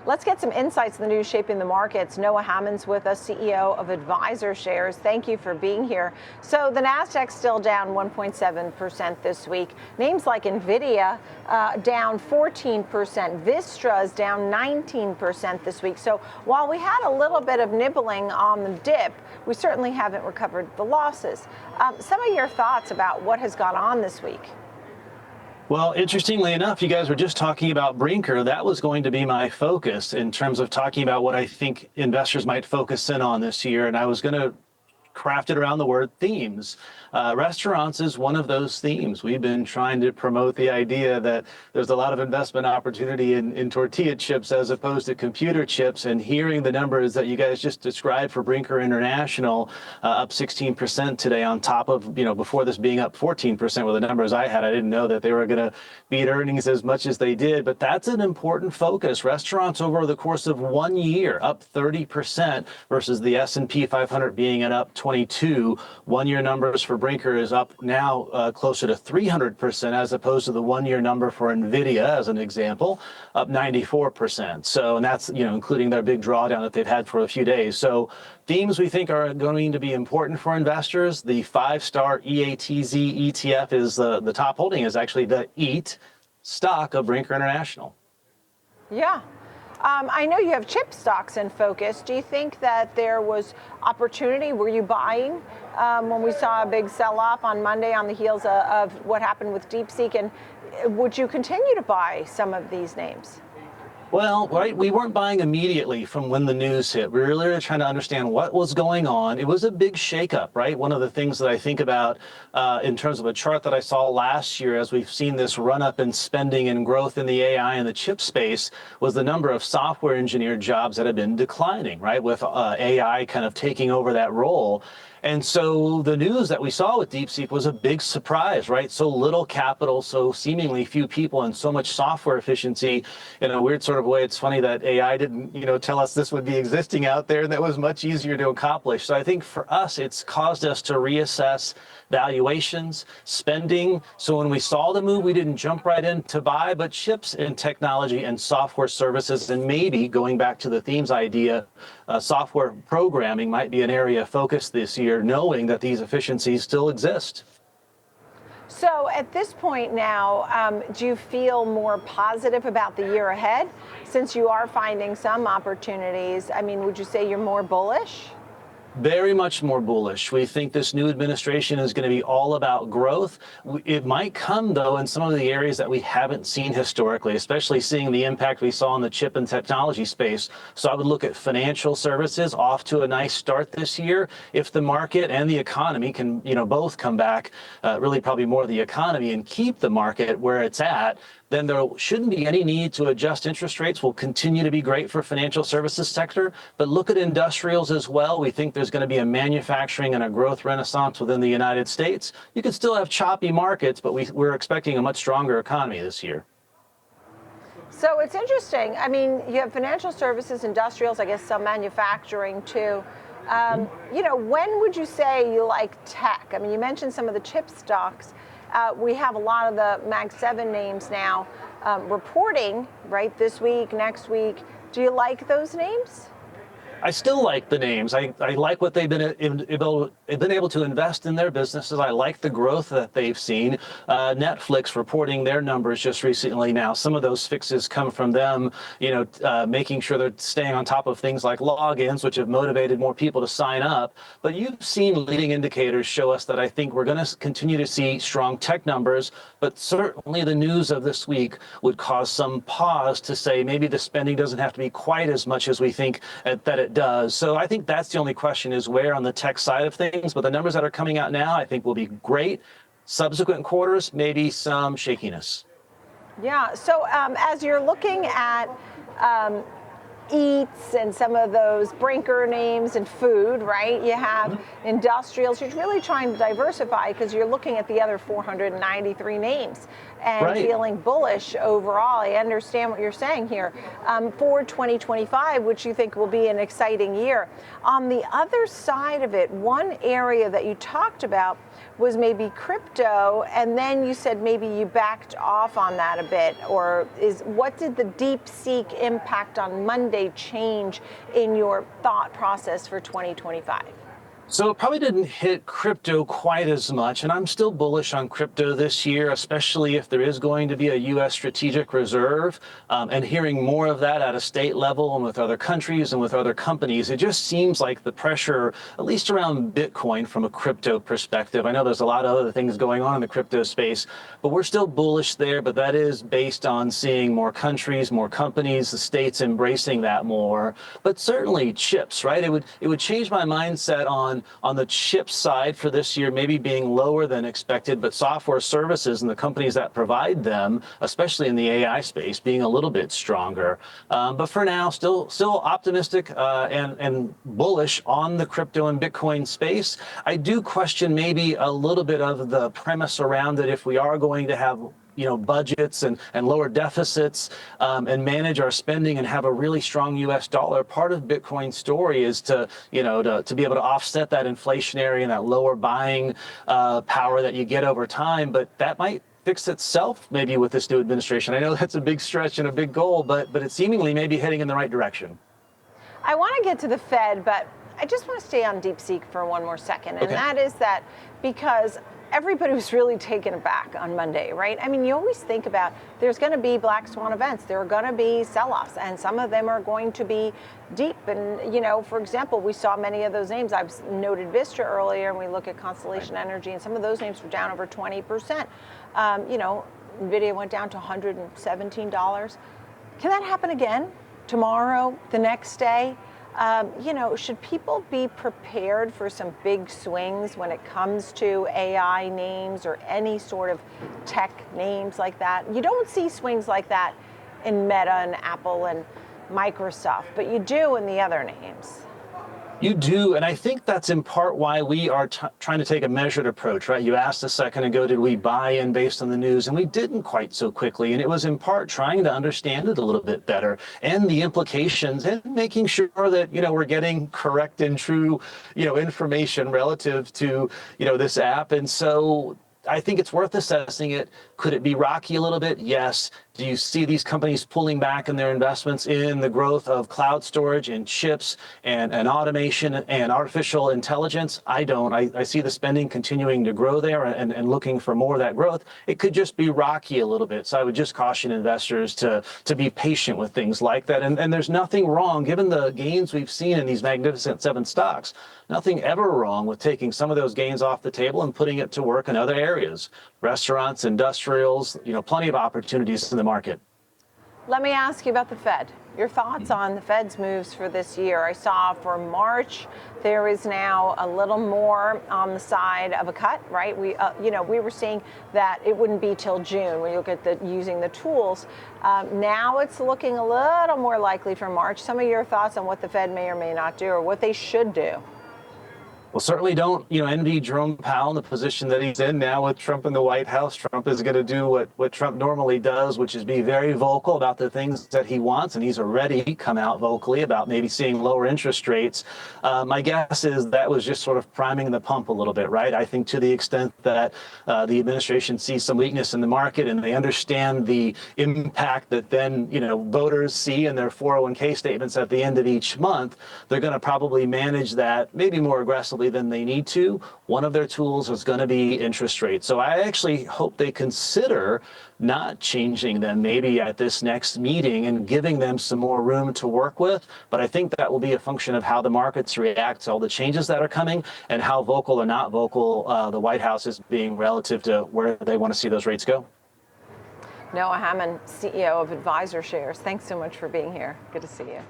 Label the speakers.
Speaker 1: Let's get some insights in the news shaping the markets. Noah Hamman's with us, CEO of Advisor Shares. Thank you for being here. So the Nasdaq's still down 1.7% this week. Names like Nvidia down 14%. Vistra is down 19% this week. So while we had a little bit of nibbling on the dip, we certainly haven't recovered the losses. Some of your thoughts about what has gone on this week?
Speaker 2: Well, interestingly enough, you guys were just talking about Brinker. That was going to be my focus in terms of talking about what I think investors might focus in on this year. And I was going to craft it around the word themes. Restaurants is one of those themes. We've been trying to promote the idea that there's a lot of investment opportunity in tortilla chips as opposed to computer chips, and hearing the numbers that you guys just described for Brinker International, up 16% today on top of, before this being up 14% with the numbers I had. I didn't know that they were going to beat earnings as much as they did, but that's an important focus. Restaurants over the course of 1 year up 30% versus the S&P 500 being at up 22. 1 year numbers for Brinker is up now closer to 300% as opposed to the 1 year number for Nvidia, as an example, up 94%. So, and that's, including their big drawdown that they've had for a few days. So themes we think are going to be important for investors. The 5-star EATZ ETF is the top holding, is actually the EAT stock of Brinker International.
Speaker 1: Yeah. I know you have chip stocks in focus. Do you think that there was opportunity? Were you buying when we saw a big sell-off on Monday on the heels of what happened with DeepSeek? And would you continue to buy some of these names?
Speaker 2: Well, right, we weren't buying immediately from when the news hit. We were really trying to understand what was going on. It was a big shakeup, right? One of the things that I think about in terms of a chart that I saw last year as we've seen this run up in spending and growth in the AI and the chip space was the number of software engineer jobs that have been declining, right? With AI kind of taking over that role. And so the news that we saw with DeepSeek was a big surprise, right? So little capital, so seemingly few people, and so much software efficiency. In a weird sort of way, it's funny that AI didn't, tell us this would be existing out there, and that was much easier to accomplish. So I think for us, it's caused us to reassess valuations, spending. So when we saw the move, we didn't jump right in to buy, but chips and technology and software services, and maybe going back to the themes idea, software programming might be an area of focus this year, knowing that these efficiencies still exist.
Speaker 1: So at this point now, do you feel more positive about the year ahead since you are finding some opportunities? I mean, would you say you're more bullish?
Speaker 2: Very much more bullish. We think this new administration is going to be all about growth. It might come, though, in some of the areas that we haven't seen historically, especially seeing the impact we saw in the chip and technology space. So I would look at financial services off to a nice start this year. If the market and the economy can, both come back, really probably more the economy, and keep the market where it's at, then there shouldn't be any need to adjust interest rates. Will continue to be great for financial services sector, but look at industrials as well. We think there's going to be a manufacturing and a growth renaissance within the United States. You can still have choppy markets, but we're expecting a much stronger economy this year.
Speaker 1: So it's interesting. I mean, you have financial services, industrials, I guess some manufacturing too. When would you say you like tech? I mean, you mentioned some of the chip stocks. We have a lot of the Mag 7 names now reporting, right, this week, next week. Do you like those names?
Speaker 2: I still like the names. I like what they've been able to invest in their businesses. I like the growth that they've seen. Netflix reporting their numbers just recently now. Some of those fixes come from them, making sure they're staying on top of things like logins, which have motivated more people to sign up. But you've seen leading indicators show us that I think we're going to continue to see strong tech numbers, but certainly the news of this week would cause some pause to say maybe the spending doesn't have to be quite as much as we think that it does. So I think that's the only question, is where on the tech side of things. But the numbers that are coming out now, I think, will be great. Subsequent quarters, maybe some shakiness.
Speaker 1: Yeah. So as you're looking at eats and some of those Brinker names and food, right? You have industrials. You're really trying to diversify because you're looking at the other 493 names. and
Speaker 2: Right.
Speaker 1: feeling bullish overall. I understand what you're saying here for 2025, which you think will be an exciting year. On the other side of it, one area that you talked about was maybe crypto, and then you said maybe you backed off on that a bit, or what did the DeepSeek impact on Monday change in your thought process for 2025?
Speaker 2: So it probably didn't hit crypto quite as much, and I'm still bullish on crypto this year, especially if there is going to be a U.S. strategic reserve, and hearing more of that at a state level and with other countries and with other companies. It just seems like the pressure, at least around Bitcoin from a crypto perspective. I know there's a lot of other things going on in the crypto space, but we're still bullish there. But that is based on seeing more countries, more companies, the states embracing that more. But certainly chips, right? It would change my mindset on the chip side for this year, maybe being lower than expected, but software services and the companies that provide them, especially in the AI space, being a little bit stronger. But for now, still optimistic and bullish on the crypto and Bitcoin space. I do question maybe a little bit of the premise around it if we are going to have budgets and lower deficits and manage our spending and have a really strong U.S. dollar. Part of Bitcoin's story is to be able to offset that inflationary and that lower buying power that you get over time. But that might fix itself maybe with this new administration. I know that's a big stretch and a big goal, but it's seemingly maybe heading in the right direction.
Speaker 1: I want to get to the Fed, but I just want to stay on DeepSeek for one more second. And that is that because everybody was really taken aback on Monday, right? I mean, you always think about there's going to be black swan events. There are going to be sell-offs, and some of them are going to be deep. And, for example, we saw many of those names. I've noted Vista earlier, and we look at Constellation Energy, and some of those names were down over 20%. Nvidia went down to $117. Can that happen again tomorrow, the next day? Should people be prepared for some big swings when it comes to AI names or any sort of tech names like that? You don't see swings like that in Meta and Apple and Microsoft, but you do in the other names.
Speaker 2: You do, and I think that's in part why we are trying to take a measured approach, right? You asked a second ago, did we buy in based on the news? And we didn't quite so quickly, and it was in part trying to understand it a little bit better and the implications and making sure that, we're getting correct and true, information relative to, this app. And so I think it's worth assessing it. Could it be rocky a little bit? Yes. Do you see these companies pulling back in their investments in the growth of cloud storage and chips and automation and artificial intelligence? I don't. I see the spending continuing to grow there and looking for more of that growth. It could just be rocky a little bit. So I would just caution investors to be patient with things like that. And there's nothing wrong, given the gains we've seen in these Magnificent Seven stocks, nothing ever wrong with taking some of those gains off the table and putting it to work in other areas. Restaurants, industrials, plenty of opportunities in the market.
Speaker 1: Let me ask you about the Fed. Your thoughts on the Fed's moves for this year? I saw for March, there is now a little more on the side of a cut, right? We were seeing that it wouldn't be till June when you look at using the tools. Now it's looking a little more likely for March. Some of your thoughts on what the Fed may or may not do or what they should do?
Speaker 2: Well, certainly don't, envy Jerome Powell in the position that he's in now with Trump in the White House. Trump is going to do what Trump normally does, which is be very vocal about the things that he wants. And he's already come out vocally about maybe seeing lower interest rates. My guess is that was just sort of priming the pump a little bit, right? I think to the extent that the administration sees some weakness in the market and they understand the impact that then, voters see in their 401k statements at the end of each month, they're going to probably manage that maybe more aggressively than they need to. One of their tools is going to be interest rates. So I actually hope they consider not changing them maybe at this next meeting and giving them some more room to work with. But I think that will be a function of how the markets react to all the changes that are coming and how vocal or not vocal the White House is being relative to where they want to see those rates go.
Speaker 1: Noah Hamman, CEO of Advisor Shares, thanks so much for being here. Good to see you.